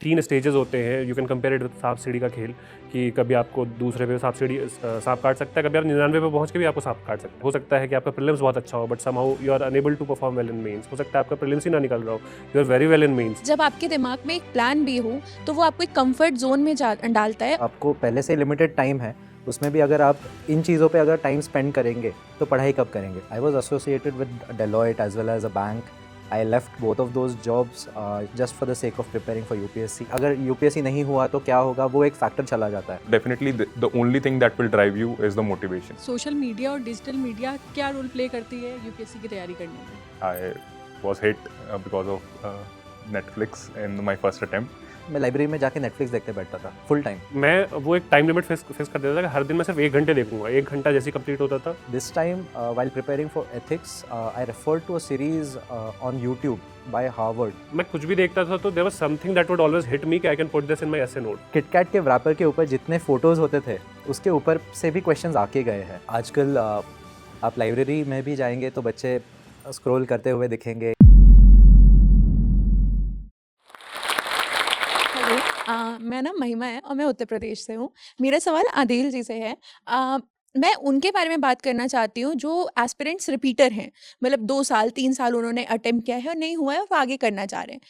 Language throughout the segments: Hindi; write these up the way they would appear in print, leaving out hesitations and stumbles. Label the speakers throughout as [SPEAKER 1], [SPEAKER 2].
[SPEAKER 1] 3 स्टेजेस होते हैं, you can compare it with सांप सीढ़ी का खेल कि कभी आपको दूसरे पे सांप काट सकता है, कभी आप 99 पे पहुंच के भी आपको सांप काट सकता है। हो सकता है कि आपका प्रीलिम्स बहुत अच्छा हो but somehow you are unable to perform well in mains. हो सकता है आपका प्रीलिम्स ही ना निकल रहा हो, you are very well in mains.
[SPEAKER 2] जब आपके दिमाग में एक प्लान बी हो तो वो आपको एक कंफर्ट जोन में डालता है।
[SPEAKER 3] आपको पहले से लिमिटेड टाइम है, उसमें भी अगर आप इन चीज़ों पे अगर टाइम स्पेंड करेंगे तो पढ़ाई कब करेंगे। I was associated with Deloitte as well as a bank. I left both of those jobs just for the sake of preparing for UPSC. अगर यूपीएससी नहीं हुआ तो क्या होगा, वो एक फैक्टर चला जाता है।
[SPEAKER 4] Definitely, the only thing that will drive you is the motivation.
[SPEAKER 5] Social media और डिजिटल मीडिया क्या रोल प्ले करती है यूपीएससी की तैयारी करने में?
[SPEAKER 4] I was hit because of Netflix in my first attempt.
[SPEAKER 3] मैं लाइब्रेरी में जाके नेटफ्लिक्स देखते बैठता था फुल टाइम।
[SPEAKER 1] मैं वो एक टाइम लिमिट फिक्स कर देता था कि हर दिन मैं सिर्फ 1 घंटे देखूंगा। 1 घंटा जैसे कंप्लीट होता था।
[SPEAKER 3] This time while preparing for ethics, I referred to a series on YouTube by Harvard.
[SPEAKER 1] मैं कुछ भी देखता था तो there was something that would always hit me कि I can put this in my essay note.
[SPEAKER 3] KitKat के रैपर के ऊपर जितने फोटोज होते थे उसके ऊपर से भी क्वेश्चंस आके गए हैं। आजकल आप लाइब्रेरी में भी जाएंगे तो बच्चे स्क्रॉल करते हुए दिखेंगे।
[SPEAKER 2] हेलो, मैं ना महिमा है और मैं उत्तर प्रदेश से हूँ। मेरा सवाल आदिल जी से है। मैं उनके बारे में बात करना चाहती हूँ जो एस्पिरेंट्स रिपीटर हैं, मतलब 2 साल 3 साल उन्होंने अटेम्प्ट किया है और नहीं हुआ है और वो आगे करना चाह रहे हैं।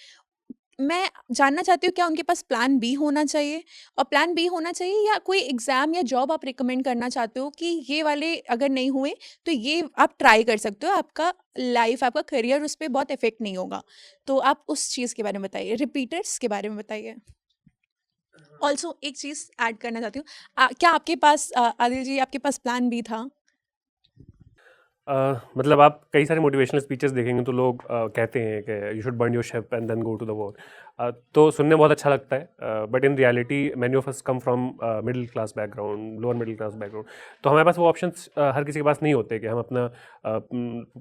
[SPEAKER 2] मैं जानना चाहती हूँ क्या उनके पास प्लान बी होना चाहिए, और प्लान बी होना चाहिए या कोई एग्ज़ाम या जॉब आप रिकमेंड करना चाहते हो कि ये वाले अगर नहीं हुए तो ये आप ट्राई कर सकते हो, आपका लाइफ आपका करियर उस पे बहुत इफ़ेक्ट नहीं होगा। तो आप उस चीज़ के बारे में बताइए, रिपीटर्स के बारे में बताइए। ऑल्सो एक चीज़ ऐड करना चाहती हूँ, क्या आपके पास आदिल जी आपके पास प्लान बी था?
[SPEAKER 1] मतलब आप कई सारे मोटिवेशनल स्पीचेस देखेंगे तो लोग कहते हैं कि you should burn your ship and then go to the war. तो सुनने बहुत अच्छा लगता है but in reality many of us come from middle class background, lower middle class background. तो हमारे पास वो ऑप्शंस हर किसी के पास नहीं होते कि हम अपना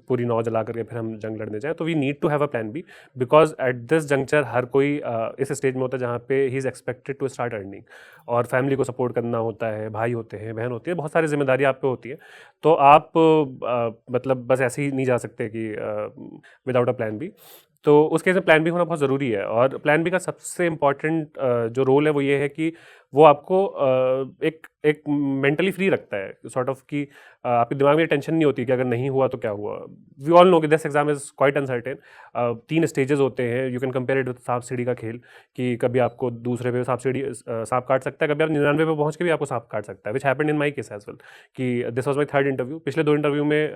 [SPEAKER 1] पूरी नाव जला करके फिर हम जंग लड़ने जाएं। तो we need to have a plan B because at this juncture हर कोई इस स्टेज में होता है जहाँ पे he is expected to start earning, और फैमिली को सपोर्ट करना होता है, भाई होते हैं, बहन होती है, बहुत सारी जिम्मेदारी आप पे होती है। तो आप मतलब बस ऐसे ही नहीं जा सकते कि विदाउट अ प्लान बी। तो उस केस में प्लान बी होना बहुत ज़रूरी है। और प्लान बी का सबसे इम्पॉर्टेंट जो रोल है वो ये है कि वो आपको एक मेंटली फ्री रखता है, सॉर्ट ऑफ कि आपके दिमाग में टेंशन नहीं होती कि अगर नहीं हुआ तो क्या हुआ। वी ऑल नो कि this exam is quite uncertain. 3 stages होते हैं, you can compare it with सांप सीढ़ी का खेल कि कभी आपको दूसरे पे सांप काट सकता है, कभी आप 99 पे पहुंच के भी आपको सांप काट सकता है, which happened in my case as well. कि this was my 3rd interview. पिछले 2 इंटरव्यू में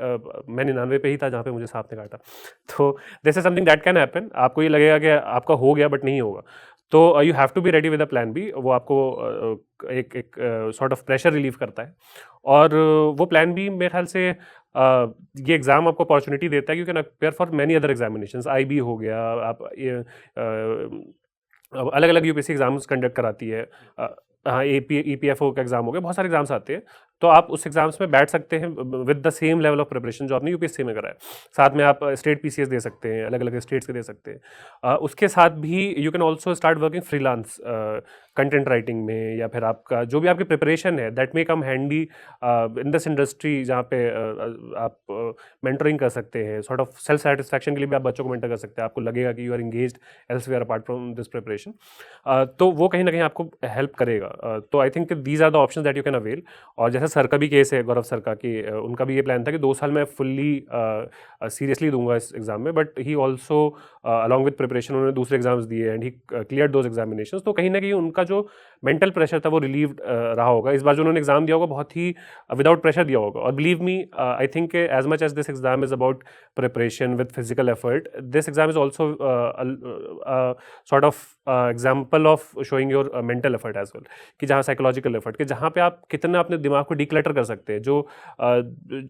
[SPEAKER 1] मैं 99 पे ही था जहाँ पे मुझे सांप ने काटा। तो this is something that can happen. आपको ये लगेगा कि आपका हो गया बट नहीं होगा, तो you have to be ready with a plan B. वो आपको एक सॉर्ट ऑफ प्रेशर रिलीव करता है। और वो प्लान बी मेरे ख्याल से ये एग्ज़ाम आपको अपॉर्चुनिटी देता है, क्योंकि ना pair for many other examinations. IB हो गया, आप ये अलग अलग यूपीएससी एग्जाम्स कंडक्ट कराती है। हाँ, EPFO का एग्जाम हो गया, बहुत सारे एग्जाम्स आते हैं। तो आप उस एग्जाम्स में बैठ सकते हैं with the same level of preparation जो आपने यूपीएससी में करा है। साथ में आप स्टेट PCS दे सकते हैं, अलग अलग स्टेट्स के दे सकते हैं। उसके साथ भी you can also start working freelance content writing में, या फिर आपका जो भी आपकी प्रिपरेशन है that may come handy in this industry, जहाँ पे आप मेंटरिंग कर सकते हैं। सॉर्ट ऑफ सेल्फ सेटिस्फैक्शन के लिए भी आप बच्चों को मेंटर कर सकते हैं। आपको लगेगा कि you are engaged elsewhere apart from this preparation. तो वो कहीं ना कहीं आपको हेल्प करेगा। तो I think these are the option that you can avail. और जैसे सर का भी केस है, गौरव सर का, कि उनका भी ये प्लान था कि 2 साल मैं फुल्ली सीरियसली दूंगा इस एग्जाम में, but he also along with preparation उन्होंने दूसरे एग्जाम्स दिए and he clear those examination. तो कहीं ना कहीं उनका जो मेंटल प्रेशर था वो रिलीव्ड रहा होगा। इस बार जो उन्होंने एग्जाम दिया होगा बहुत ही विदाउट प्रेशर दिया होगा। और believe me, I think as much as this exam is about preparation with physical effort, this exam is also sort of example of showing your mental effort as well, कि जहाँ साइकोलॉजिकल एफर्ट, कि जहाँ पे आप कितना अपने दिमाग को डिक्लटर कर सकते हैं, जो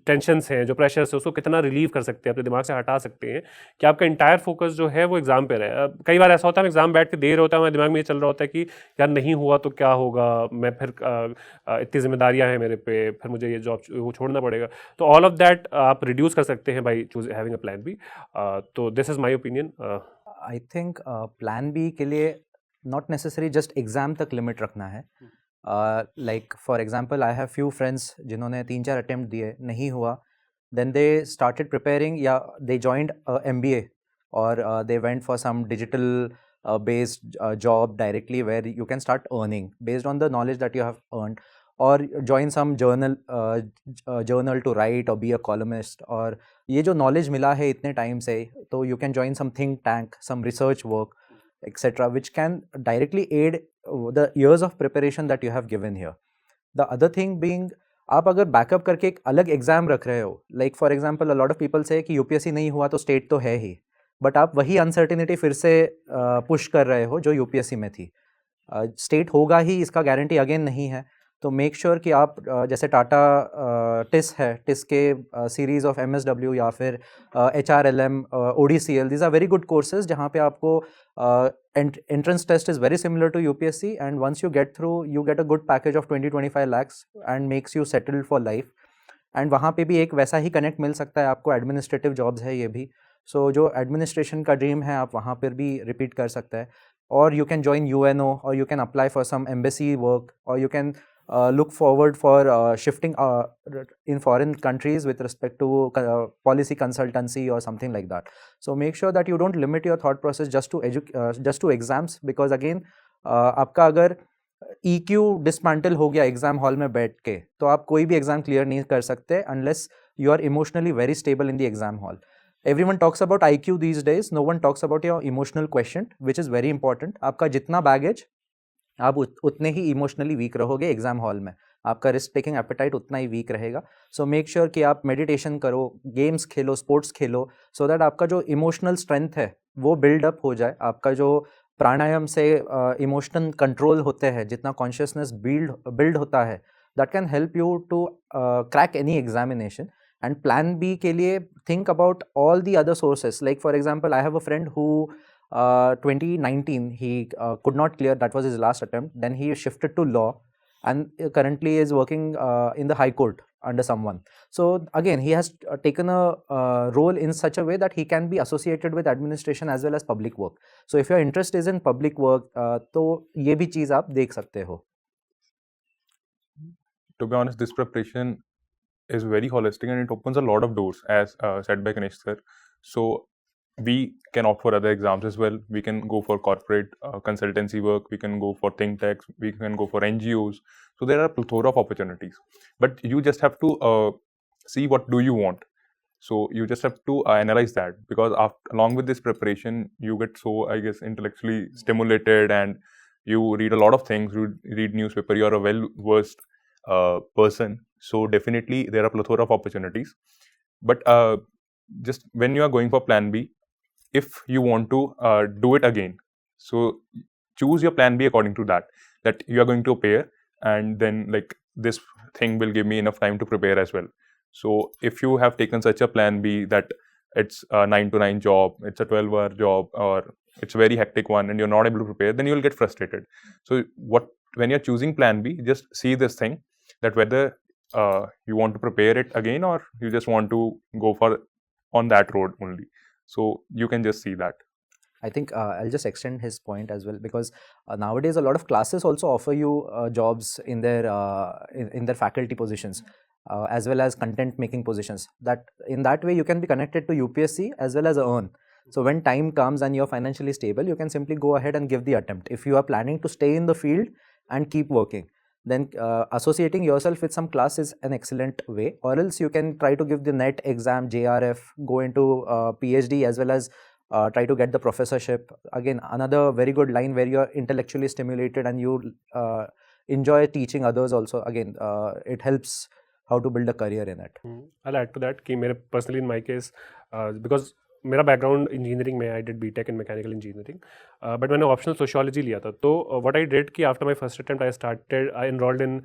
[SPEAKER 1] टेंशन्स हैं, जो प्रेशर्स है, उसको कितना रिलीव कर सकते हैं, अपने दिमाग से हटा सकते हैं, कि आपका इंटायर फोकस जो है वो एग्जाम पे रहे। कई बार ऐसा होता है हम एग्जाम बैठ के दे रहे होता है, हमारे दिमाग में ये चल रहा होता है कि यार नहीं हुआ तो क्या होगा, मैं फिर इतनी जिम्मेदारियां हैं मेरे पे, फिर मुझे ये जॉब वो छोड़ना पड़ेगा। तो ऑल ऑफ दैट आप रिड्यूस कर सकते हैं by choose having a plan B. तो this is my opinion.
[SPEAKER 3] I think plan B के लिए नॉट नेसेसरी जस्ट एग्ज़ाम तक लिमिट रखना है। Like for example, I have few friends जिन्होंने 3-4 अटेम्प्ट दिए, नहीं हुआ, देन दे स्टार्टेड प्रिपेयरिंग या दे जॉइंड MBA और they went for some digital based job directly where you can start earning based on the knowledge that you have earned, or join some journal to write or be a columnist, और ये जो knowledge मिला है इतने time से, तो you can join some think tank, some research work, etc., which can directly aid the years of preparation that you have given here. The other thing being, आप अगर बैकअप करके एक अलग एग्जाम रख रहे हो, like for example a lot of people से कि यूपीएससी नहीं हुआ तो स्टेट तो है ही, बट आप वही अनसर्टिनिटी फिर से पुश कर रहे हो जो यूपीएससी में थी. स्टेट होगा ही इसका गारंटी अगेन नहीं है. तो मेक श्योर कि आप जैसे टाटा टिस है, टिस के सीरीज ऑफ एमएसडब्ल्यू या फिर HRLM, ODCL, these are very good courses जहाँ पे आपको entrance test is very similar to UPSC, and once you get through you get a good package of 20-25 lakhs and makes you settled for life. and वहाँ पे भी एक वैसा ही कनेक्ट मिल सकता है आपको, एडमिनिस्ट्रेटिव जॉब्स है ये भी. सो जो एडमिनिस्ट्रेशन का ड्रीम है आप वहाँ पर भी रिपीट कर सकते हैं. और यू कैन ज्वाइन UNO, और you can apply for some embassy work, और you can look forward for shifting in foreign countries with respect to policy consultancy or something like that. So make sure that you don't limit your thought process just to exams, because again आपका अगर EQ dismantle हो गया एग्जाम हॉल में बैठ के, तो आप कोई भी एग्जाम क्लियर नहीं कर सकते unless you are emotionally very stable in the exam hall. Everyone talks about IQ these days, no one talks about your emotional quotient, which is very important. आपका जितना बैगेज, आप उतने ही इमोशनली वीक रहोगे एग्जाम हॉल में, आपका रिस्क टेकिंग एपेटाइट उतना ही वीक रहेगा. सो मेक श्योर कि आप मेडिटेशन करो, games Khelo, sports Khelo, so that आपका जो इमोशनल स्ट्रेंथ है वो बिल्डअप हो जाए. आपका जो प्राणायाम से इमोशनल कंट्रोल होते हैं, जितना कॉन्शियसनेस बिल्ड होता है, that can help you to crack any examination. And plan B के लिए think about all the other sources. Like for example, I have a friend who 2019 he could not clear, that was his last attempt. Then he shifted to law and currently is working in the high court under someone. So again he has taken a role in such a way that he can be associated with administration as well as public work. So if your interest is in public work, तो ये भी चीज़ आप देख सकते हो.
[SPEAKER 4] To be honest, this preparation is very holistic and it opens a lot of doors, as said by Ganesh sir. So we can opt for other exams as well. We can go for corporate consultancy work, we can go for think tanks, we can go for NGOs. So there are a plethora of opportunities, but you just have to see what do you want. So you just have to analyze that, because along with this preparation you get so, I guess, intellectually stimulated, and you read a lot of things, you read newspaper, you are a well versed person. So definitely there are plethora of opportunities. But just when you are going for plan B, if you want to do it again, so choose your plan B according to that you are going to prepare, and then like this thing will give me enough time to prepare as well. So if you have taken such a plan B that it's a 9 to 9 job, it's a 12-hour job, or it's a very hectic one, and you're not able to prepare, then you will get frustrated. So when you're choosing plan B, just see this thing, that whether you want to prepare it again or you just want to go for on that road only. So you can just see that.
[SPEAKER 3] I think I'll just extend his point as well, because nowadays a lot of classes also offer you jobs in their faculty positions, as well as content making positions. That in that way you can be connected to UPSC as well as earn. So when time comes and you're financially stable, you can simply go ahead and give the attempt. If you are planning to stay in the field and keep working, then associating yourself with some class is an excellent way. Or else you can try to give the NET exam, JRF, go into PhD, as well as try to get the professorship. Again, another very good line where you are intellectually stimulated and you enjoy teaching others also. Again, it helps how to build a career in it.
[SPEAKER 1] I'll add to that कि मेरे personally in my case, because मेरा बैकग्राउंड इंजीनियरिंग में, I did BTech in mechanical engineering, but मैंने ऑप्शनल सोशियोलॉजी लिया था. तो व्हाट आई डिड कि after my first attempt I enrolled in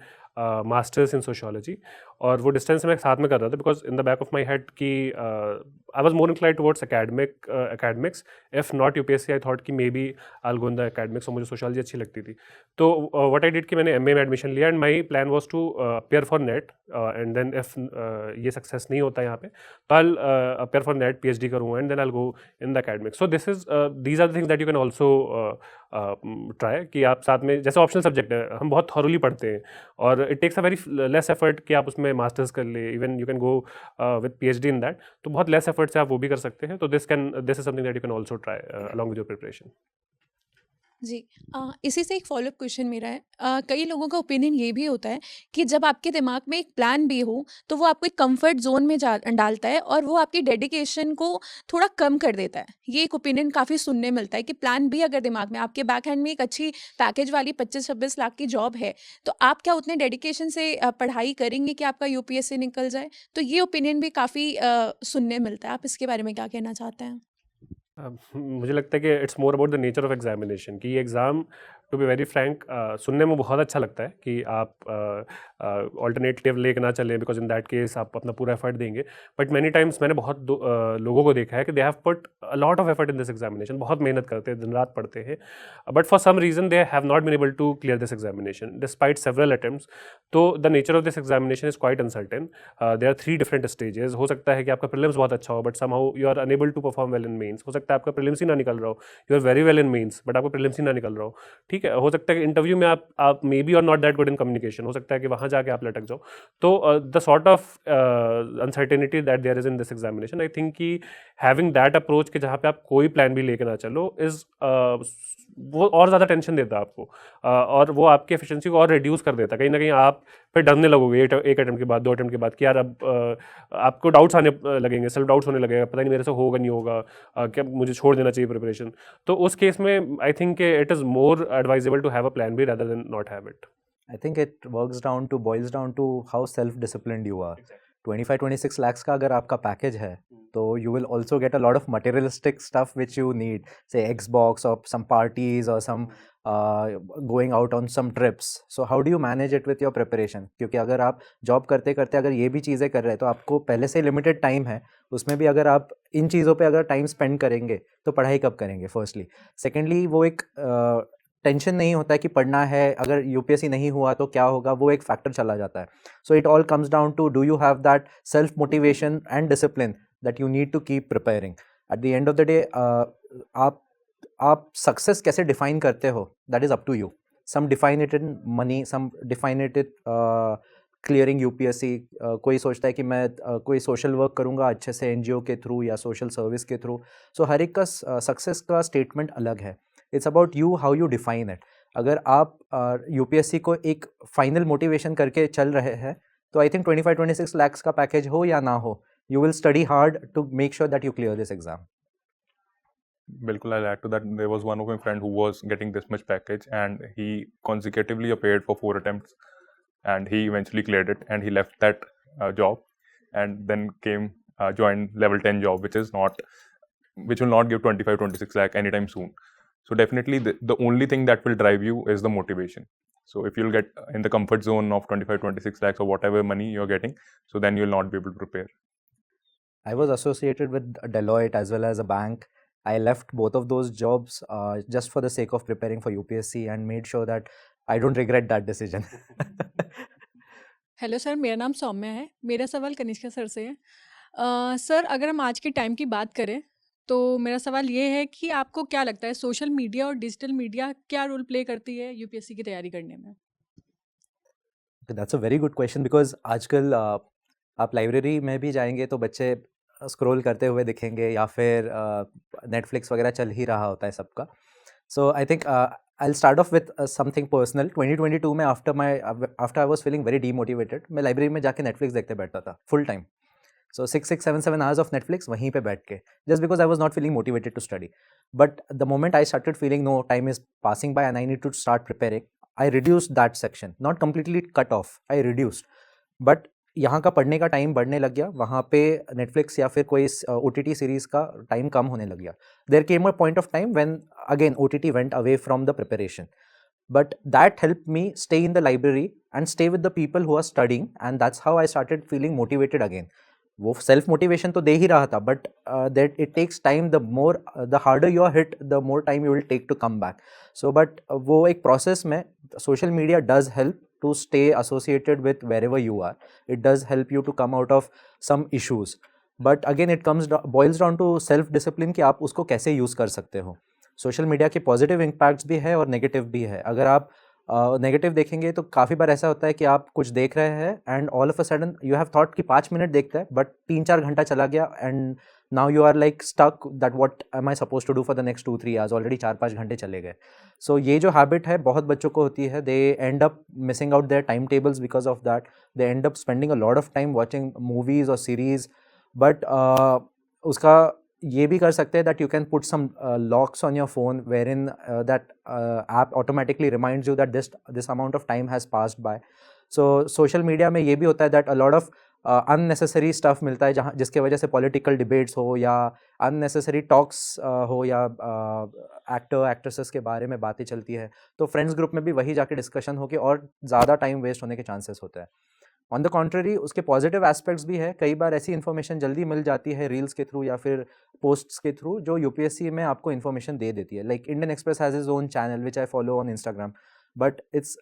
[SPEAKER 1] masters in sociology, और वो डिस्टेंस मैं साथ में कर रहा था, because in the back of my head कि I was more inclined towards academics. If not UPSC, I thought कि may be I go in the academics, और मुझे सोशियोलॉजी अच्छी लगती थी. तो व्हाट आई डिड कि मैंने एमए में एडमिशन लिया, and my plan was to appear for NET, and then if ये सक्सेस नहीं होता यहाँ पे, तो I appear for NET, PhD करूँगा, and then I go in the academics. So these are the things that you can also try, कि आप साथ में, जैसे ऑप्शनल सब्जेक्ट है, हम बहुत थॉरली पढ़ते हैं, और it takes a very less effort कि आप उसमें मास्टर्स कर ले, even you can go with PhD in that. तो बहुत लेस एफर्ट से आप वो भी कर सकते हैं. तो this is something that you can also try along with your preparation.
[SPEAKER 2] जी। इसी से एक फ़ॉलो-अप क्वेश्चन मेरा है। कई लोगों का ओपिनियन ये भी होता है कि जब आपके दिमाग में एक प्लान बी हो, तो वो आपको एक कम्फ़र्ट ज़ोन में डालता है और वो आपकी डेडिकेशन को थोड़ा कम कर देता है। ये एक ओपिनियन काफ़ी सुनने मिलता है कि प्लान बी अगर दिमाग में आपके बैक हैंड में एक अच्छी पैकेज वाली 25-26 लाख की जॉब है, तो आप क्या उतने डेडिकेशन से पढ़ाई करेंगे कि आपका यूपीएससी निकल जाए? तो ये ओपिनियन भी काफ़ी सुनने मिलता है। आप इसके बारे में क्या कहना चाहते हैं?
[SPEAKER 1] मुझे लगता है कि it's more about the nature of examination कि ये exam to be very frank सुनने में बहुत अच्छा लगता है कि आप ऑल्टरनेटिव लेके ना चलें बिकॉज इन दैट केस आप अपना पूरा एफर्ट देंगे, बट मैनी टाइम्स मैंने बहुत लोगों को देखा है कि they have put a lot of effort in this examination, बहुत मेहनत करते हैं, दिन रात पढ़ते हैं, but for some reason they have not been able to clear this examination despite several attempts. तो the nature of this examination is quite uncertain. There are 3 different stages. हो सकता है कि आपका प्रीलिम्स बहुत अच्छा हो but somehow you are unable to perform well in mains. हो सकता है आपका प्रीलिम्स ही ना निकल रहा हो, you are very well in mains but आपका प्रीलिम्स ही ना निकल रहा हो। ठीक है, हो सकता है कि इंटरव्यू में आप मे बी और not that good in communication, हो सकता है कि वहाँ जाके आप लटक जाओ। तो the sort of uncertainty that there is in this examination, I think कि हैविंग दैट अप्रोच कि जहाँ पे आप कोई प्लान भी लेके ना चलो इज़ वो और ज़्यादा टेंशन देता है आपको, और वो आपकी एफिशिएंसी को और रिड्यूस कर देता है। कहीं ना कहीं आप फिर डरने लगोगे एक अटेम्प्ट के बाद, 2 अटेम्प्ट के बाद कि यार अब आपको डाउट्स आने लगेंगे, सेल्फ डाउट्स होने लगेगा, पता नहीं मेरे से होगा नहीं होगा, क्या मुझे छोड़ देना चाहिए प्रिपरेशन। तो उस केस में I think it is more advisable to have a plan B rather than not have it.
[SPEAKER 3] I think it boils down to how self-disciplined you are. 25-26 lakhs का अगर आपका पैकेज है, तो you will also get a lot of materialistic stuff which you need, say Xbox or some parties or some going out on some trips. So how do you manage it with your preparation? क्योंकि अगर आप जॉब करते करते अगर ये भी चीज़ें कर रहे हैं तो आपको पहले से लिमिटेड टाइम है, उसमें भी अगर आप इन चीज़ों पे अगर टाइम स्पेंड करेंगे तो पढ़ाई कब करेंगे फर्स्टली। सेकेंडली वो एक टेंशन नहीं होता है कि पढ़ना है, अगर यूपीएससी नहीं हुआ तो क्या होगा, वो एक फैक्टर चला जाता है। So it all comes down to do you have that self motivation and discipline that you need to keep preparing. At the end of the day आप सक्सेस कैसे डिफाइन करते हो, that is up to you. Some define it in money, some define it clearing UPSC, कोई सोचता है कि मैं कोई सोशल वर्क करूँगा अच्छे से एनजीओ के थ्रू या सोशल सर्विस के थ्रू। सो हर एक का सक्सेस का स्टेटमेंट अलग है। It's about you, how you define it. अगर आप यूपीएससी को एक फाइनल मोटिवेशन करके चल रहे हैं तो आई थिंक 25-26 lakhs का पैकेज हो या ना हो, you will study hard to make sure that you clear this exam.
[SPEAKER 4] Bilkul, I'll add to that. There was one of my friend who was getting this much package and he consecutively appeared for 4 attempts and he eventually cleared it and he left that job and then joined level 10 job which will not give 25-26 lakh anytime soon. So definitely the only thing that will drive you is the motivation. So if you'll get in the comfort zone of 25-26 lakhs or whatever money you're getting, so then you'll not be able to prepare.
[SPEAKER 3] I was associated with Deloitte as well as a bank. I left both of those jobs just for the sake of preparing for UPSC and made sure that I don't regret that decision.
[SPEAKER 5] Hello sir, मेरा नाम सौम्या है। मेरा सवाल कनिष्का सर से है। सर, अगर हम आज के टाइम की बात करें तो मेरा सवाल ये है कि आपको क्या लगता है सोशल मीडिया और डिजिटल मीडिया क्या रोल प्ले करती है यूपीएससी की तैयारी करने में?
[SPEAKER 3] That's a very good question because आजकल आप लाइब्रेरी में भी जाएंगे तो बच्चे स्क्रॉल करते हुए दिखेंगे या फिर नेटफ्लिक्स वगैरह चल ही रहा होता है सबका। So I think I start off with something personal. 2022 में after I was feeling very demotivated, मैं लाइब्रेरी में जाके नेटफ्लिक्स देखते बैठता था full time. So 7 hours of Netflix वहीं पे बैठ के, just because I was not feeling motivated to study. But the moment I started feeling no, time is passing by and I need to start preparing, I reduced that section, not completely cut off, I reduced. But यहाँ का पढ़ने का टाइम बढ़ने लग गया, वहाँ पे Netflix या फिर कोई OTT सीरीज़ का टाइम कम होने लग गया. There came a point of time when again OTT went away from the preparation. But that helped me stay in the library and stay with the people who are studying, and that's how I started feeling motivated again. वो सेल्फ मोटिवेशन तो दे ही रहा था, but that it takes time, the harder you are hit the more time you will take to come back. So but वो एक प्रोसेस में social media does help to stay associated with wherever you are. It does help you to come out of some issues. But again, it boils down to self-discipline कि आप उसको कैसे यूज़ कर सकते हो. सोशल मीडिया के पॉजिटिव इम्पैक्ट्स भी है और नेगेटिव भी है. अगर आप नेगेटिव देखेंगे तो काफ़ी बार ऐसा होता है कि आप कुछ देख रहे हैं and all of a sudden you have thought कि 5 मिनट देखते हैं, बट 3-4 घंटा चला गया and now you are like stuck that what am I suppose to do for the next 2-3 hours, already 4-5 घंटे चले गए. सो ये जो हैबिट है बहुत बच्चों को होती है. They end up missing out their time tables because of that. They end up spending a lot of time watching movies और सीरीज. बट उसका ये भी कर सकते हैं that you can put some locks on your phone where in that app automatically reminds you that this amount of time has passed by. So social media में ये भी होता है that a lot of unnecessary stuff मिलता है जहाँ जिसके वजह से पॉलिटिकल डिबेट्स हो या अननेसेसरी टॉक्स हो या एक्टर एक्ट्रेसेस के बारे में बातें चलती है. तो फ्रेंड्स ग्रुप में भी वही जाके डिस्कशन हो के और ज़्यादा टाइम वेस्ट होने के चांसेस होते हैं. ऑन द कॉन्ट्ररी उसके पॉजिटिव एस्पेक्ट्स भी है. कई बार ऐसी इन्फॉर्मेशन जल्दी मिल जाती है रील्स के थ्रू या फिर पोस्ट्स के थ्रू जो यूपीएससी में आपको इन्फॉर्मेशन दे देती है. Like Indian Express has his own channel which I follow on Instagram, but it's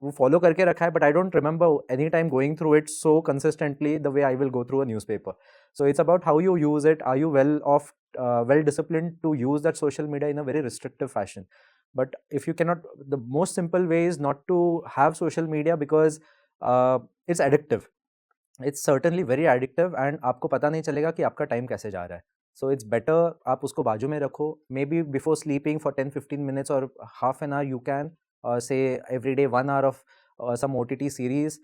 [SPEAKER 3] वो फॉलो करके रखा है, but I don't remember any time going through it so consistently the way I will go through a newspaper. So it's about how you use it. Are you well disciplined to use that social media in a very restrictive fashion? But if you cannot, the most simple way is not to have social media because it's addictive. It's certainly very addictive and आपको पता नहीं चलेगा कि आपका टाइम कैसे जा रहा है. So it's better आप उसको बाजू में रखो. Maybe before sleeping for 10-15 minutes or half an hour you can say every day 1 hour of some OTT series,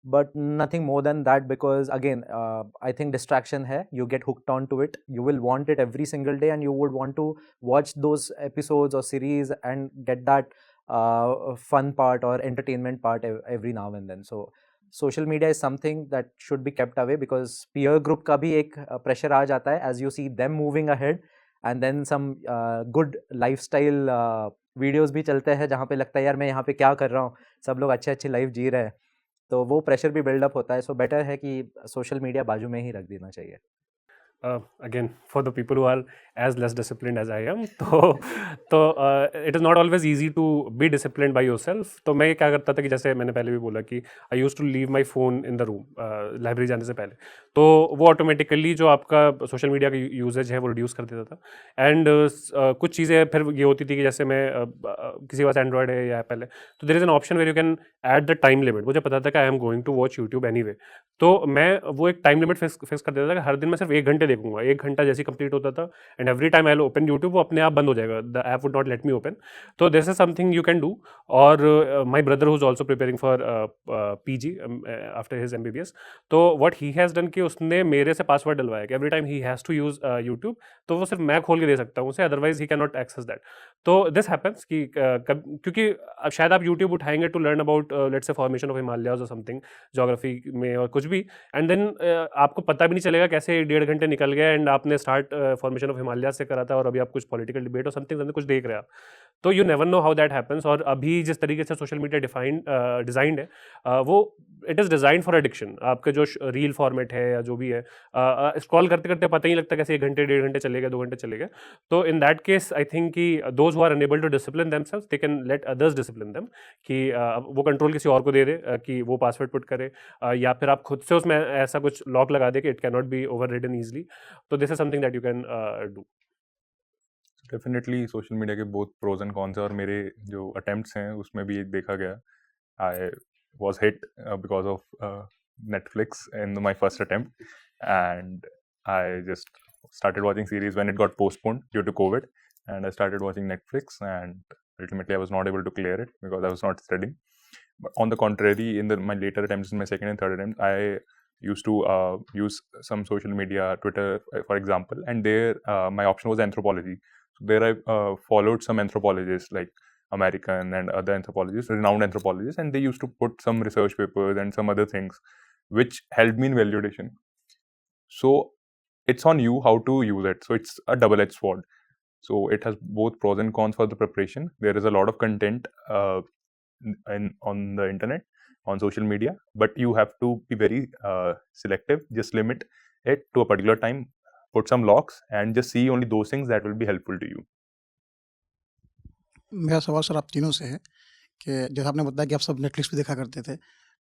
[SPEAKER 3] but nothing more than that because again I think distraction hai. You get hooked on to it. You will want it every single day and you would want to watch those episodes or series and get that fun part or entertainment part every now and then. So social media is something that should be kept away because peer group का भी एक pressure आ जाता है as you see them moving ahead and then some good lifestyle videos भी चलते हैं जहाँ पे लगता है यार मैं यहाँ पे क्या कर रहा हूँ, सब लोग अच्छे अच्छे लाइफ जी रहे हैं. तो वो प्रेशर भी बिल्डअप होता है. सो बेटर है कि सोशल मीडिया बाजू में ही रख देना चाहिए.
[SPEAKER 1] Again, for the people who are as less disciplined as I am, तो it is not always easy to be disciplined by yourself. तो मैं क्या करता था कि जैसे मैंने पहले भी बोला कि I used to leave my phone in the room, library जाने से पहले. तो वो ऑटोमेटिकली जो आपका सोशल मीडिया का यूजेज है वो रिड्यूस कर देता था. एंड कुछ चीज़ें फिर ये होती थी कि जैसे मैं किसी के पास एंड्रॉयड है या एप्पल है, तो there is an option where you can add the time limit. मुझे पता था कि I am going to watch YouTube anyway, तो मैं वो एक टाइम लिमिट फिक्स कर देता था कि हर दिन मैं सिर्फ 1 घंटे देखूंगा. 1 घंटा जैसे कंप्लीट होता था and every time I open YouTube वो अपने आप बंद हो जाएगा. The app would not let me open. तो this is something you can do. और my brother who is also preparing for PG after his MBBS, तो व्हाट ही हैज़ डन कि उसने मेरे से पासवर्ड डलवाया कि every time he has to use YouTube, तो वो सिर्फ मैं खोल के दे सकता हूँ उसे, otherwise he can not access that. तो दिस हैपन्स कि क्योंकि शायद आप यूट्यूब उठाएंगे to learn about let's say formation of Himalayas और समथिंग, जोग्राफी में और कुछ भी, एंड देन आपको पता भी नहीं चलेगा कैसे 1.5 घंटे निकल गया एंड आपने स्टार्ट फॉर्मेशन ऑफ हिमालयाज से करा था और अभी आप कुछ पॉलिटिकल डिबेट और समथिंग कुछ देख रहे हैं आप. तो you never know how that happens. और अभी जिस तरीके से सोशल मीडिया डिज़ाइंड है वो it is designed for addiction. आपके जो रील फॉर्मेट है या जो भी है, स्क्रॉल करते करते पता ही नहीं लगता कैसे 1 घंटे 1.5 घंटे चले गए, 2 घंटे चले गए. तो in that case I think कि those who are unable to discipline themselves they can let others discipline them, कि वो कंट्रोल किसी और को दे दे कि वो पासवर्ड पुट करे, या फिर आप खुद से उसमें ऐसा कुछ लॉक लगा दे कि it can not be overridden easily. तो this is something that you can do.
[SPEAKER 4] Definitely social media के बहुत प्रोज एंड कॉन्स हैं और मेरे जो अटेम्प्ट्स हैं उसमें भी देखा गया. आई was hit because of Netflix in my first attempt, and I just started watching series when it got postponed due to COVID, and I started watching Netflix, and ultimately I was not able to clear it because I was not studying. But on the contrary, in my later attempts, in my second and third attempt, I used to use some social media, Twitter for example, and there my option was anthropology. So there I followed some anthropologists like American and other anthropologists, renowned anthropologists, and they used to put some research papers and some other things which helped me in validation. So it's on you how to use it. So it's a double-edged sword. So it has both pros and cons for the preparation. There is a lot of content on the internet, on social media, but you have to be very selective. Just limit it to a particular time, put some locks, and just see only those things that will be helpful to you.
[SPEAKER 6] मेरा सवाल सर आप तीनों से है कि जैसा आपने बताया कि आप सब नेटफ्लिक्स पे देखा करते थे,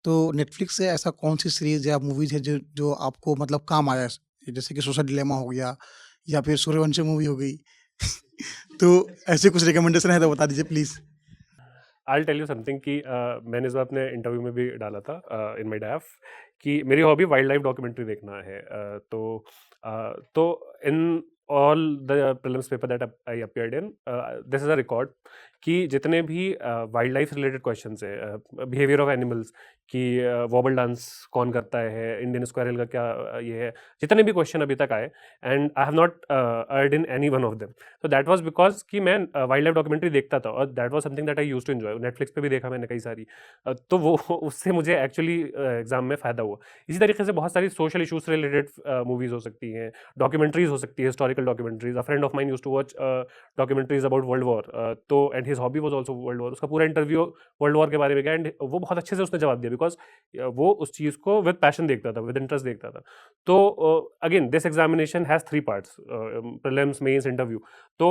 [SPEAKER 6] तो नेटफ्लिक्स से ऐसा कौन सी सीरीज़ या मूवीज़ है जो आपको मतलब काम आया? जैसे कि सोशल डिलेमा हो गया या फिर सूर्यवंशम मूवी हो गई तो ऐसे कुछ रिकमेंडेशन है तो बता दीजिए please.
[SPEAKER 1] I'll tell you something कि मैंने इस बार अपने इंटरव्यू में भी डाला था इन माय डैफ कि मेरी हॉबी वाइल्ड लाइफ डॉक्यूमेंट्री देखना है। तो in all the prelims paper that I appeared in, this is a record कि जितने भी वाइल्ड लाइफ रिलेटेड क्वेश्चंस हैं, बिहेवियर ऑफ एनिमल्स कि वॉबल डांस कौन करता है, इंडियन स्क्वायरल का क्या ये है, जितने भी क्वेश्चन अभी तक आए, and I have not heard in any one of them. तो दैट वाज बिकॉज कि मैं वाइल्ड लाइफ डॉक्यूमेंट्री देखता था और that was something that I used to enjoy. Netflix पे भी देखा मैंने कई सारी, तो वो उससे मुझे एक्चुअली एग्जाम में फ़ायदा हुआ। इसी तरीके से बहुत सारी सोशल इशूज़ से रिलेटेड मूवीज़ हो सकती हैं, डॉक्यूमेंट्रीज हो सकती है, historical documentaries. A friend of mine used to watch documentaries about world war, तो and his hobby was also world war. उसका पूरा इंटरव्यू वर्ल्ड वॉर के बारे में गया एंड वो बहुत अच्छे से उसने जवाब दिया बिकॉज वो उस चीज़ को विद पैशन देखता था, विद इंटरेस्ट देखता था। तो again this examination has 3 parts, prelims, mains, interview. तो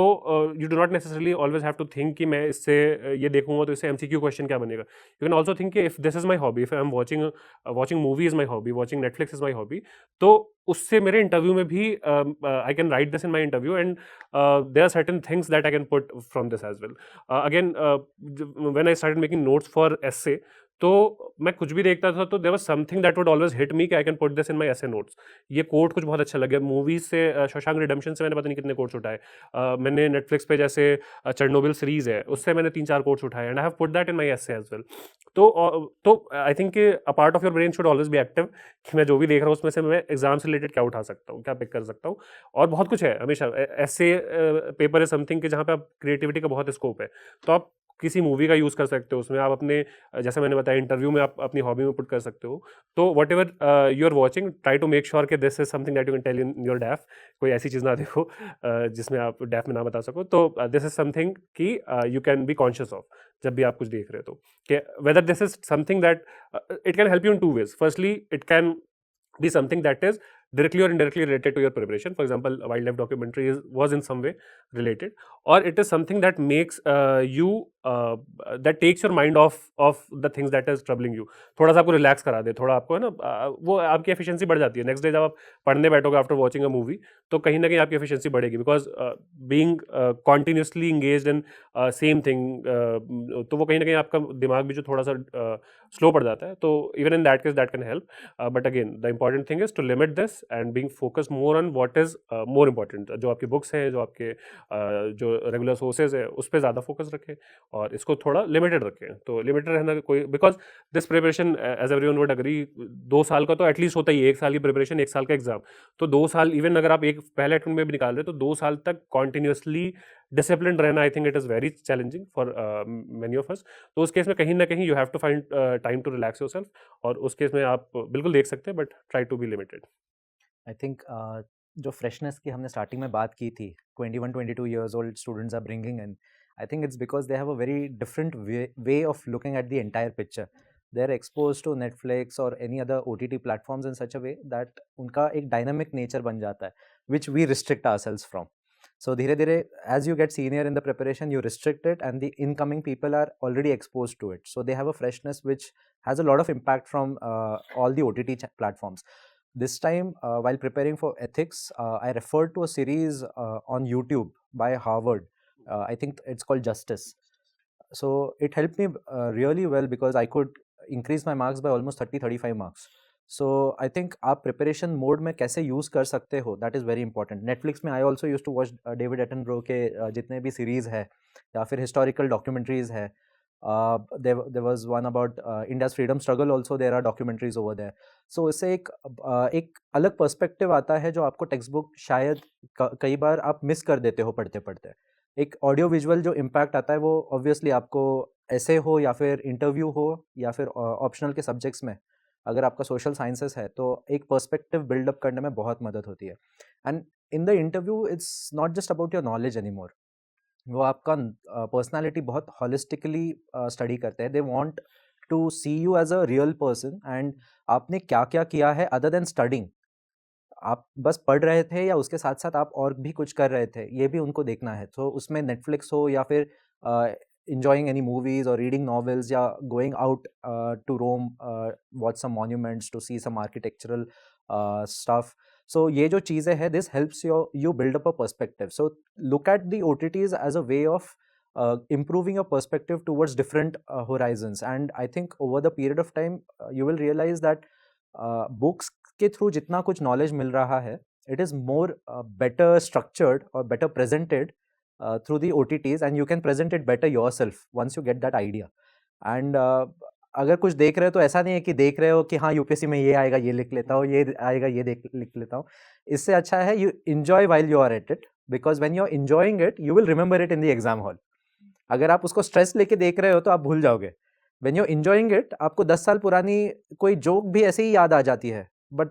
[SPEAKER 1] you do not necessarily always have to think कि मैं इससे ये देखूंगा तो इससे एमसीक्यू क्वेश्चन क्या बनेगा। यू कैन ऑल्सो थिंक कि if this is my hobby, if I am watching movie is my hobby, watching Netflix is my hobby, तो उससे मेरे इंटरव्यू में भी I can write this in my interview and there are certain things that I can put from this as well. Again when I started making notes for essay, तो मैं कुछ भी देखता था तो there was something that would always hit me कि I can put this in my essay notes. ये कोट कुछ बहुत अच्छा लग गया। मूवीज से शशांक रिडेम्पशन से मैंने पता नहीं कितने कोट्स उठाए। मैंने नेटफ्लिक्स पे जैसे चेरनोबिल सीरीज है, उससे मैंने 3-4 कोट्स उठाए and I have put that in my essay as well. तो I think a part of your brain should always be active कि मैं जो भी देख रहा हूँ उसमें से मैं एग्जाम से रिलेटेड क्या उठा सकता हूँ, क्या पिक कर सकता हूँ। और बहुत कुछ है हमेशा। ऐसे पेपर है समथिंग कि जहाँ पे आप क्रिएटिविटी का बहुत स्कोप है, तो आप किसी मूवी का यूज़ कर सकते हो उसमें। आप अपने जैसे मैंने बताया इंटरव्यू में आप अपनी हॉबी में पुट कर सकते हो। तो whatever you are watching, try to make sure कि this is something that you can tell in your DAF. कोई ऐसी चीज़ ना देखो जिसमें आप डैफ में ना बता सको। तो दिस इज समथिंग कि you can be conscious of जब भी आप कुछ देख रहे हो। तो कि whether this is something that it can help you in 2 ways. Firstly, it can be something that is directly or indirectly related to your preparation. For example, a wildlife documentary was in some way related, or it is something that makes you that takes your mind off the things that is troubling you. थोड़ा सा आपको रिलैक्स करा दे, थोड़ा आपको है ना वो आपकी एफिशिएंसी बढ़ जाती है। नेक्स्ट डे जब आप पढ़ने बैठोगे आफ्टर वॉचिंग अ मूवी, तो कहीं ना कहीं आपकी एफिशिएंसी बढ़ेगी because being continuously engaged in same thing, तो वो कहीं ना कहीं आपका दिमाग भी जो थोड़ा सा स्लो पड़ जाता है। तो even in that case that can help, but again the important thing is to limit this and being focus more on what is more important. जो आपकी बुक्स हैं, जो आपके जो रेगुलर सोर्सेज है, उस पर ज़्यादा फोकस रखें और इसको थोड़ा लिमिटेड रखें। तो लिमिटेड रहना कोई, because this preparation as everyone would agree 2 साल का तो एटलीस्ट होता ही है। 1 साल की प्रिपरेशन, 1 साल का एग्जाम, तो 2 साल, इवन अगर आप एक पहले अटेम्प्ट में भी निकाल रहे हो तो 2 साल तक कॉन्टिन्यूसली डिसिप्लिन रहना, I think it is very challenging for many of us. तो उस केस में कहीं ना कहीं you have to find time to relax yourself, और उस केस में आप बिल्कुल देख सकते हैं, but try to be limited.
[SPEAKER 3] I think जो फ्रेशनेस की हमने स्टार्टिंग में बात की थी, 21-22 years old students are bringing in, I think it's because they have a very different way of looking at the entire picture. They are exposed to Netflix or any other OTT platforms in such a way that उनका एक dynamic nature बन जाता है, which we restrict ourselves from. So धीरे धीरे as you get senior in the preparation, you restrict it, and the incoming people are already exposed to it. So they have a freshness which has a lot of impact from all the OTT platforms. This time, while preparing for ethics, I referred to a series on YouTube by Harvard. I think it's called Justice. So it helped me really well because I could increase my marks by almost 30-35 marks. So I think आप preparation mode में कैसे use कर सकते हो, that is very important. Netflix में I also used to watch David Attenborough के जितने भी series है, या फिर historical documentaries है. There was one about India's freedom struggle also, there are documentaries over there. So इससे एक अलग perspective आता है जो आपको textbook शायद कई बार आप miss कर देते हो पढ़ते पढ़ते. एक ऑडियो विजुअल जो इम्पैक्ट आता है वो ऑब्वियसली आपको ऐसे हो या फिर इंटरव्यू हो या फिर ऑप्शनल के सब्जेक्ट्स में, अगर आपका सोशल साइंसेस है तो एक पर्सपेक्टिव बिल्डअप करने में बहुत मदद होती है. And in the interview it's not just about your knowledge anymore, वो आपका पर्सनालिटी बहुत हॉलिस्टिकली स्टडी करते हैं. They want to see you as a real person and आपने क्या क्या किया है अदर देन स्टडिंग. आप बस पढ़ रहे थे या उसके साथ साथ आप और भी कुछ कर रहे थे, ये भी उनको देखना है. तो उसमें नेटफ्लिक्स हो या फिर enjoying any movies or reading novels या going out to Rome, watch some monuments, to see some architectural stuff. So ये जो चीज़ें हैं, this helps you build up a perspective. So look at the OTTs as a way of improving your perspective towards different horizons. And I think over the period of time, you will realize that books के through जितना कुछ knowledge मिल रहा है, it is more better structured or better presented through the OTTs, and you can present it better yourself once you get that idea. And अगर कुछ देख रहे हो तो ऐसा नहीं है कि देख रहे हो कि हाँ यूपीएससी में ये आएगा ये लिख लेता हूँ, ये आएगा ये लिख लेता हूँ. इससे अच्छा है you enjoy while you are at it, because when you're enjoying it you will remember it in the exam hall. अगर आप उसको स्ट्रेस लेके देख रहे हो तो आप भूल जाओगे. When you're enjoying it, आपको 10 साल पुरानी कोई जोक भी ऐसे ही याद आ जाती है, बट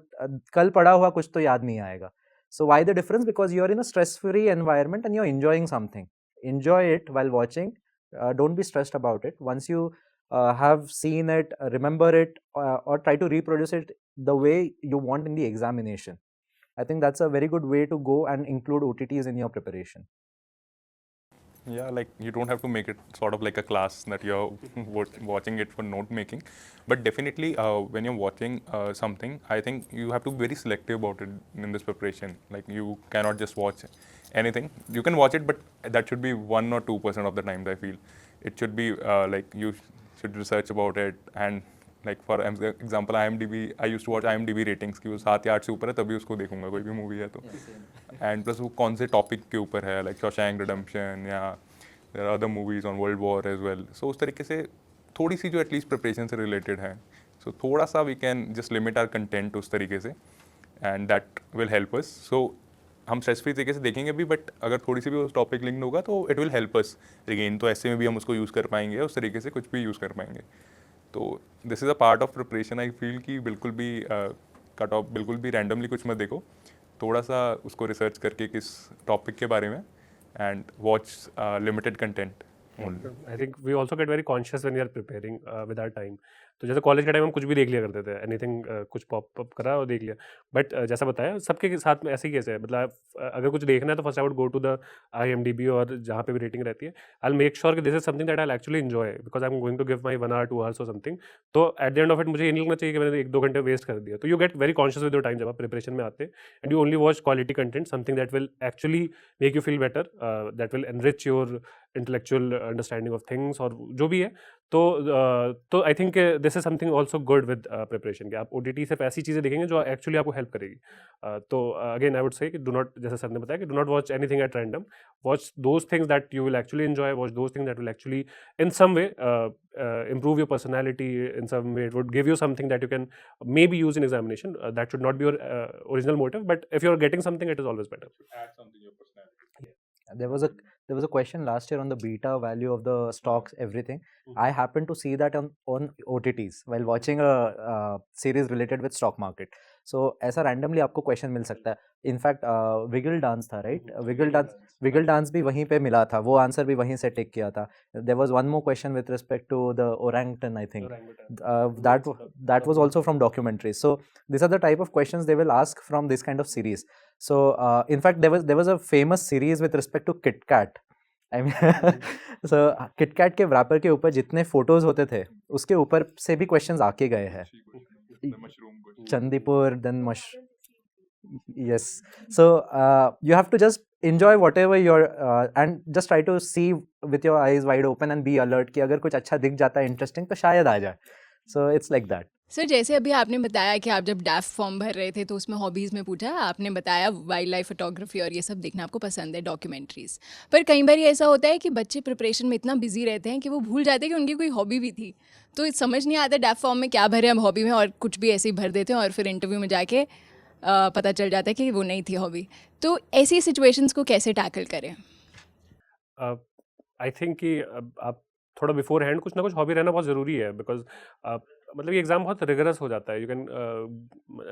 [SPEAKER 3] कल पढ़ा हुआ कुछ तो याद नहीं आएगा. So why the difference? Because you're in a stress-free environment and you're enjoying something. Enjoy it while watching. Don't be stressed about it. Once you have seen it, remember it, or try to reproduce it the way you want in the examination. I think that's a very good way to go and include OTTs in your preparation.
[SPEAKER 4] Yeah, like you don't have to make it sort of like a class that you're watching it for note making, but definitely when you're watching something, I think you have to be very selective about it in this preparation. Like you cannot just watch anything. You can watch it, but that should be 1 or 2% of the times. I feel it should be like you should research about it. And like for example, IMDb, I used to watch IMDb ratings कि वो 7 या 8 से ऊपर है तभी उसको देखूंगा कोई भी मूवी है तो. एंड प्लस वो कौन से टॉपिक के ऊपर है, लाइक शॉशैंक रिडेम्पशन या there are other movies on world war as well. So उस तरीके से थोड़ी सी जो एटलीस्ट प्रिपरेशन से रिलेटेड है, सो थोड़ा सा we can just limit our content उस तरीके से, and that will help us. So हम स्ट्रेस फ्री तरीके से देखेंगे भी, बट अगर थोड़ी सी भी उस टॉपिक लिंक होगा तो it will help us again. तो ऐसे में भी हम उसको यूज़ कर पाएंगे, उस तरीके से कुछ भी यूज़ कर पाएंगे. तो this is a part of preparation. I feel कि बिल्कुल भी कट ऑफ बिल्कुल भी रैंडमली कुछ मत देखो, थोड़ा सा उसको रिसर्च करके किस टॉपिक के बारे में, and watch limited content only.
[SPEAKER 1] I think we also get very conscious when we are preparing with our time. तो जैसे कॉलेज के टाइम हम कुछ भी देख लिया करते थे, एनीथिंग कुछ पॉप अप करा और देख लिया. बट जैसा बताया सबके साथ में ऐसे ही कैसे है, मतलब अगर कुछ देखना है तो first I would go to the IMDb और जहाँ पे भी रेटिंग रहती है. आई विल मेक श्योर कि this is something that I actually enjoy, because I am going to give my 1 hour 2 hours और समथिंग. तो at the end of it मुझे ये नहीं लगना चाहिए कि मैंने 1-2 घंटे वेस्ट कर दिया. तो you get very conscious with your time जब आप प्रिपरेशन में आते हैं, and you only watch quality content, something that will actually make you feel better, that will enrich your intellectual understanding of things और जो भी है. तो I think this is something also good with preparation, कि आप OTT सिर्फ ऐसी चीज़ें देखेंगे जो एक्चुअली आपको हेल्प करेगी. तो अगेन आई वुड से कि डू नॉट, जैसे सर ने बताया कि do not watch anything at random. Watch those things that you will actually enjoy, watch those things that will actually in some way improve your personality, in some way it would give you something that you can maybe use in examination. That should not be your original motive, but if you're getting something, it is always better.
[SPEAKER 4] Add something to your personality.
[SPEAKER 3] There was a question last year on the beta value of the stocks, everything. I happened to see that on OTTs while watching a series related with stock market. So ऐसा randomly आपको question मिल सकता है. इनफैक्ट विगल डांस था, राइट? विगल डांस भी वहीं पे मिला था, वो आंसर भी वहीं से टिक किया था. There was one more question with respect to the orangutan, I think that was also from documentaries. So these are the type of questions they will ask from this kind of series. So in fact there was a famous series with respect to KitKat. I mean so KitKat के wrapper के ऊपर जितने फोटोज होते थे उसके ऊपर से भी क्वेश्चंस आके गए हैं. Chandipur, then yes. So you have to just enjoy whatever you're and just try to see with your eyes wide open and be alert कि अगर कुछ अच्छा दिख जाता है इंटरेस्टिंग तो शायद आ जाए. So it's like that.
[SPEAKER 7] Sir जैसे अभी आपने बताया कि आप जब डैफ फॉर्म भर रहे थे तो उसमें हॉबीज़ में पूछा, आपने बताया वाइल्ड लाइफ फोटोग्राफी और ये सब देखना आपको पसंद है, डॉक्यूमेंट्रीज़. पर कई बार ऐसा होता है कि बच्चे प्रिपरेशन में इतना बिजी रहते हैं कि वो भूल जाते हैं कि उनकी कोई हॉबी भी थी. तो समझ नहीं आता डैफ फॉर्म में क्या भरे हम हॉबी में, और कुछ भी ऐसे ही भर देते हैं और फिर इंटरव्यू में जाके पता चल जाता है कि वो नहीं थी हॉबी. तो ऐसी सिचुएशंस को कैसे टैकल करें?
[SPEAKER 1] आई थिंक कि आप थोड़ा बिफोर हैंड कुछ ना कुछ हॉबी रहना बहुत ज़रूरी है, बिकॉज मतलब ये एग्ज़ाम बहुत रिगरस हो जाता है. You can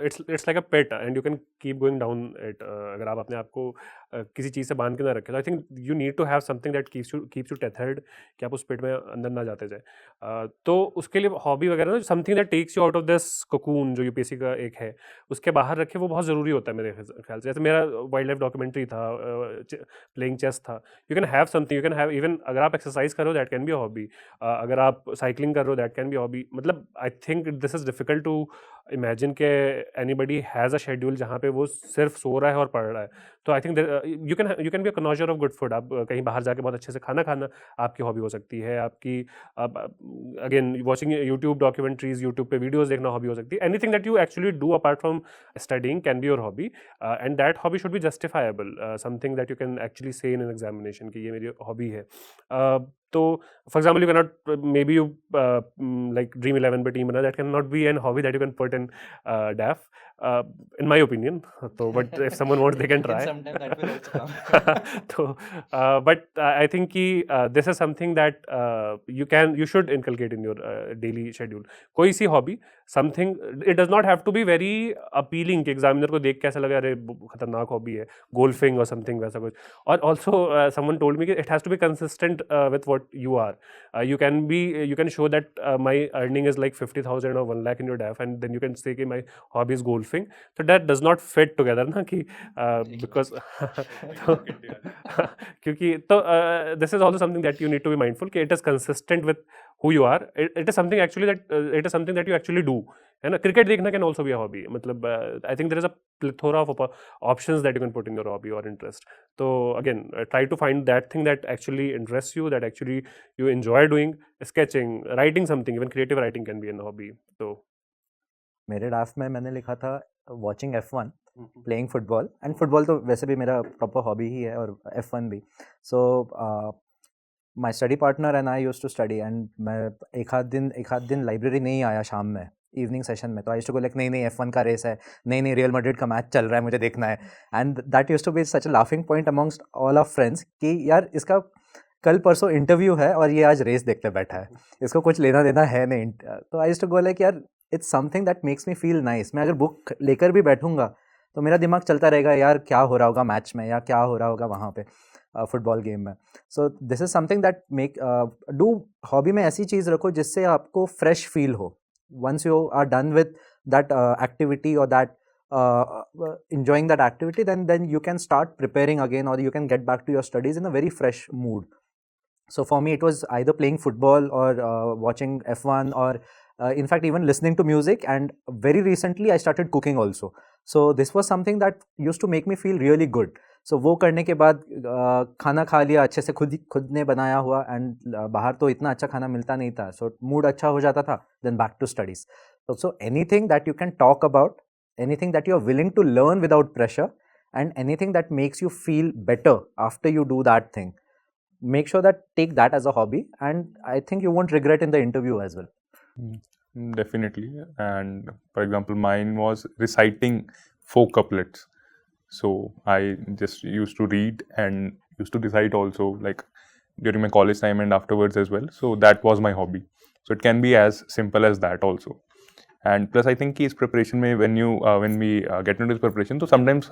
[SPEAKER 1] it's like a pet and you can keep going down it. अगर आप अपने आप को किसी चीज़ से बांध के ना रखें, तो I think you need to have something that keeps you tethered, कि आप उस पेट में अंदर ना जाते जाए. तो उसके लिए हॉबी वगैरह ना, something that takes you out of this cocoon जो UPSC का एक है, उसके बाहर रखे, वो बहुत ज़रूरी होता है मेरे ख्याल से. जैसे मेरा वाइल्ड लाइफ डॉक्यूमेंट्री था, प्लेइंग चेस था. You can have something, you can have even अगर आप एक्सरसाइज कर रहे हो that can be a hobby, अगर आप साइकिलिंग कर रहे हो that can be a hobby. मतलब I think this is difficult to imagine के एनीबडी हैज़ अ शेड्यूल जहाँ पे वो सिर्फ सो रहा है और पढ़ रहा है. तो I think you can be a connoisseur of good food. आप कहीं बाहर जाके बहुत अच्छे से खाना खाना आपकी हॉबी हो सकती है. आपकी again watching YouTube documentaries, YouTube पे वीडियोज देखना हॉबी हो सकती है. Anything that you actually do apart from studying can be your hobby, and that hobby should be justifiable, something that you can actually say in an examination कि ये मेरी hobby है. तो for example you cannot maybe you like Dream 11 पे team बना, that cannot be an hobby that you can put in DAF, in my opinion. तो but if someone wants they can try.
[SPEAKER 3] Sometime that will also come.
[SPEAKER 1] तो but I think कि this is something that you should inculcate in your daily schedule. कोई सी hobby, something, it does not have to be very appealing कि एग्जामिनर को देख के ऐसा लगे अरे खतरनाक हॉबी है, गोल्फिंग और समथिंग वैसा कुछ. और ऑल्सो समवन टोल्ड मी कि it has to be consistent with what you are. You can show that my earning is like 50,000 और 1 lakh in your DAF, and then you can say कि माई हॉबी इज गोल्फिंग. तो that does not fit together ना कि बिकॉज क्योंकि तो this is also something that you need to be mindful कि it is consistent with who you are. It is something actually that it is something that you actually do, है ना. क्रिकेट देखना can also be a hobby. मतलब I think there is a plethora of options that you can put in your hobby और इंटरेस्ट. तो again try to find that thing that actually interest you, that actually you enjoy doing. Sketching, writing, something, even creative writing can be an hobby. तो
[SPEAKER 3] मेरे ड्राफ्ट में मैंने लिखा था watching F1, playing football. And football तो वैसे भी मेरा प्रॉपर हॉबी ही है और F1 भी. So my study partner and I used to study, and मैं एक आध दिन लाइब्रेरी नहीं आया शाम में, इवनिंग सेशन में. तो I used to go like नहीं F1 का रेस है, नहीं रियल मैड्रिड का मैच चल रहा है, मुझे देखना है. And that used to be such a laughing point amongst all of friends कि यार इसका कल परसों इंटरव्यू है और ये आज रेस देखते बैठा है, इसको कुछ लेना देना है नहीं. तो I used to go like यार it's something that makes me feel nice. मैं अगर बुक लेकर भी बैठूंगा तो मेरा दिमाग चलता रहेगा यार क्या हो रहा होगा मैच में, या क्या हो रहा होगा वहाँ पे फुटबॉल गेम में. So this is something that make do. Hobby में ऐसी चीज़ रखो जिससे आपको फ्रेश फील हो. Once you are done with that activity और that enjoying that activity, then you can start preparing again, or you can get back to your studies in a very fresh mood. So for me it was either playing football or watching F1, or in fact even listening to music. And very recently I started cooking also. So this was something that used to make me feel really good. So वो करने के बाद खाना खा लिया अच्छे से, खुद ने बनाया हुआ. एंड बाहर तो इतना अच्छा खाना मिलता नहीं था, सो मूड अच्छा हो जाता था. Then back to studies. So anything that you can talk about, anything that you are willing to learn without pressure, and anything that makes you feel better after you do that thing, make sure that take that as a hobby, and I think you won't regret in the interview as well.
[SPEAKER 4] Definitely. And for example, mine was reciting folk couplets. So I just used to read and used to recite also, like during my college time and afterwards as well. So that was my hobby. So it can be as simple as that also. And plus I think कि इस preparation में when we get into this preparation, तो sometimes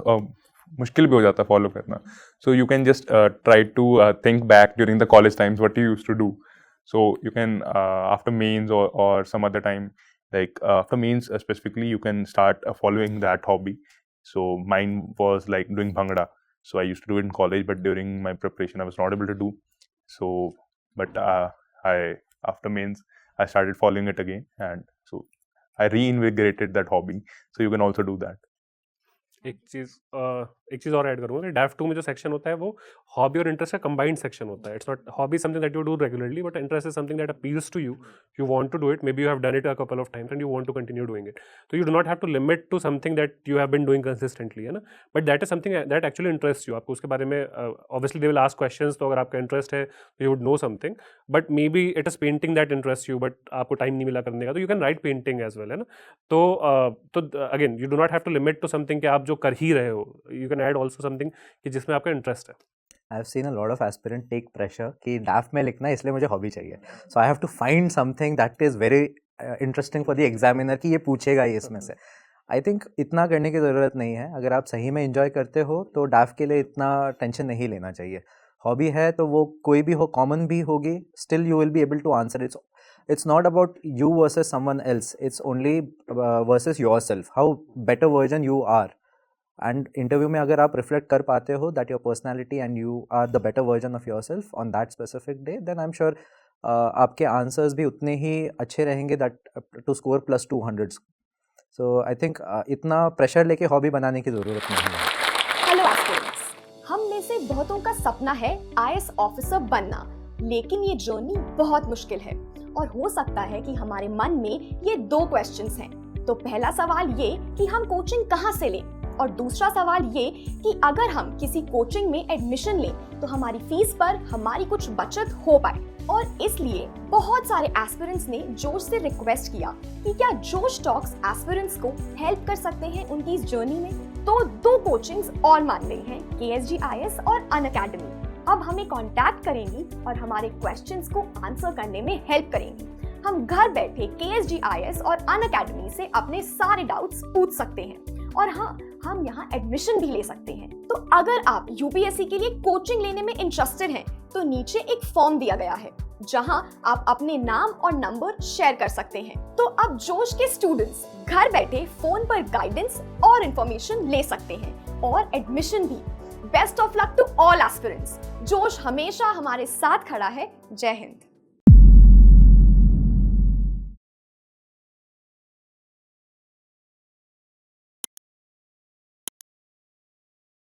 [SPEAKER 4] मुश्किल भी हो जाता है follow करना. So you can just try to think back during the college times what you used to do. So you can after mains or some other time, like after mains specifically, you can start following that hobby. So mine was like doing bhangra. So I used to do it in college, but during my preparation I was not able to do. So but after mains I started following it again, and so I reinvigorated that hobby. So you can also do that.
[SPEAKER 1] एक चीज़ और ऐड करूँगा कि डैफ 2 में जो सेक्शन होता है वो हॉबी और इंटरेस्ट का कंबाइंड सेक्शन होता है. It's not hobby something that you do regularly, but interest is something that appeals to you. You want to do it, maybe you have done it a couple of times and you want to continue doing it. तो you do not have to limit to something that you have been doing consistently, है ना. But that is something that actually interest you. आपको उसके बारे में obviously they will ask questions, तो अगर आपका इंटरेस्ट है तो you would know something. But maybe it is painting that interest you, but आपको टाइम नहीं मिला करने का, तो you can write painting as well, है ना. तो again you do not have to limit to something कि आप जो कर ही रहे हो. You can add also something कि जिसमें आपका इंटरेस्ट है.
[SPEAKER 3] I have seen a lot of aspirant take pressure कि डैफ में लिखना है इसलिए मुझे हॉबी चाहिए. So I have to find something that is very interesting for the examiner कि ये पूछेगा ये इसमें से. आई थिंक इतना करने की ज़रूरत नहीं है. अगर आप सही में इंजॉय करते हो तो डैफ के लिए इतना टेंशन नहीं लेना चाहिए. हॉबी है तो वो कोई भी हो, कॉमन भी होगी, still you will be able to answer it. It's not about you versus someone else. It's only versus yourself. How better version you are. And interview में अगर आप reflect कर पाते हो that your personality and you are the better version of yourself on that specific day, then I'm sure आपके answers भी उतने ही अच्छे रहेंगे that to score plus 200s. So I think इतना pressure लेके hobby बनाने की ज़रूरत नहीं है.
[SPEAKER 8] Hello aspirants. बहुतों का सपना है आईएएस ऑफिसर बनना, लेकिन ये जर्नी बहुत मुश्किल है और हो सकता है कि हमारे मन में ये 2 क्वेश्चंस हैं। तो पहला सवाल ये कि हम कोचिंग कहाँ से लें, और दूसरा सवाल ये कि अगर हम किसी कोचिंग में एडमिशन लें तो हमारी फीस पर हमारी कुछ बचत हो पाए। और इसलिए बहुत सारे एस्पिरेंट्स ने जोश से रिक्वेस्ट किया कि क्या जोश टॉक्स एस्पिरेंट्स को हेल्प कर सकते हैं उनकी इस जर्नी में। तो 2 कोचिंग्स और मान रही हैं, KSG IAS और अनअकैडमी। अब हमें कांटेक्ट करेंगी और हमारे क्वेश्चंस को आंसर करने में हेल्प करेंगी। हम घर बैठे KSG IAS और अनअकैडमी से अपने सारे डाउट्स पूछ सकते हैं और हाँ, हम यहाँ एडमिशन भी ले सकते हैं। तो अगर आप UPSC के लिए कोचिंग लेने में इंटरेस्टेड हैं तो नीचे एक फॉर्म दिया गया है जहां आप अपने नाम और नंबर शेयर कर सकते हैं। तो अब जोश के स्टूडेंट्स घर बैठे फोन पर गाइडेंस और इंफॉर्मेशन ले सकते हैं और एडमिशन भी। Best of luck to all aspirants. जोश हमेशा हमारे साथ खड़ा है। जय हिंद।